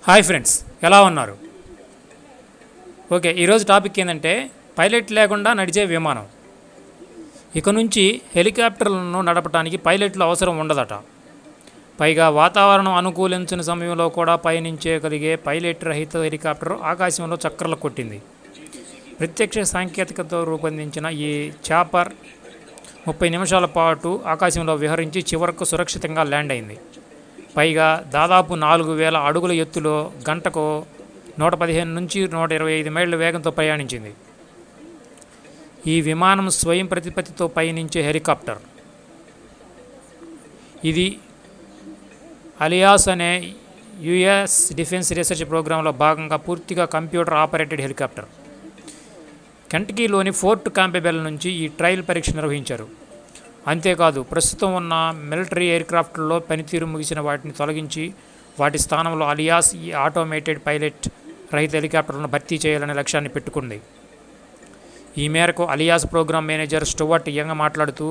Hi friends, ఎలా ఉన్నారు? Okay, ఈరోజు టాపిక్ ఏంటంటే పైలట్ లేకుండా నడిచే విమానం. ఇక నుంచి హెలికాప్టర్లను నడపడానికి పైలట్లు అవసరం ఉండదట. పైగా వాతావరణం అనుకూలించిన సమయంలో కూడా పయనించగలిగే పైలట్ రహిత హెలికాప్టర్ ఆకాశంలో చక్కర్లు కొట్టింది. ప్రత్యక్ష సాంకేతికతతో రూపొందించిన ఈ చాపర్ 30 నిమిషాల పాటు ఆకాశంలో విహరించి చివరకు సురక్షితంగా ల్యాండ్ అయింది. పైగా దాదాపు 4000 అడుగుల ఎత్తులో గంటకు 115 నుంచి 125 మైళ్ళ వేగంతో ప్రయాణించింది. ఈ విమానం స్వయం ప్రతిపత్తితో పయనించే హెలికాప్టర్. ఇది అలియాస్ అనే యుఎస్ డిఫెన్స్ రీసెర్చ్ ప్రోగ్రాంలో భాగంగా పూర్తిగా కంప్యూటర్ ఆపరేటెడ్ హెలికాప్టర్. కెంటకీలోని ఫోర్ట్ క్యాంపెబెల్ నుంచి ఈ ట్రయల్ పరీక్ష నిర్వహించారు. అంతేకాదు, ప్రస్తుతం ఉన్న మిలిటరీ ఎయిర్క్రాఫ్ట్లో పనితీరు ముగిసిన వాటిని తొలగించి వాటి స్థానంలో అలియాస్ ఈ ఆటోమేటెడ్ పైలట్ రహిత హెలికాప్టర్లను భర్తీ చేయాలనే లక్ష్యాన్ని పెట్టుకుంది. ఈ మేరకు ALIAS program manager Stuart Young మాట్లాడుతూ,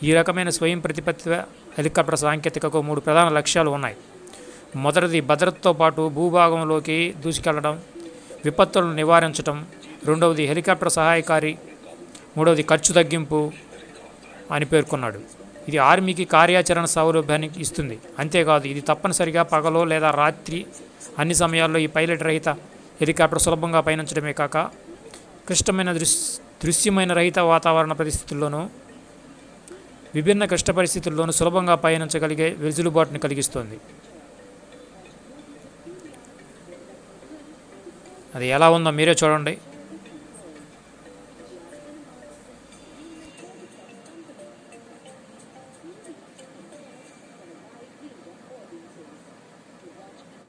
ఈ రకమైన స్వయం ప్రతిపత్తి హెలికాప్టర్ సాంకేతికకు 3 ప్రధాన లక్ష్యాలు ఉన్నాయి. మొదటిది భద్రతతో పాటు భూభాగంలోకి దూసుకెళ్లడం, విపత్తులను నివారించడం. రెండవది హెలికాప్టర్ సహాయకారి. మూడవది ఖర్చు తగ్గింపు అని పేర్కొన్నాడు. ఇది ఆర్మీకి కార్యాచరణ సౌలభ్యాన్ని ఇస్తుంది. అంతేకాదు, ఇది తప్పనిసరిగా పగలో లేదా రాత్రి అన్ని సమయాల్లో ఈ పైలట్ రహిత హెలికాప్టర్ సులభంగా పయనించడమే కాక క్లిష్టమైన దృశ్యమైన రహిత వాతావరణ పరిస్థితుల్లోనూ విభిన్న క్లిష్ట పరిస్థితుల్లోనూ సులభంగా పయనించగలిగే వెసులుబాటుని కలిగిస్తుంది. అది ఎలా ఉందో మీరే చూడండి.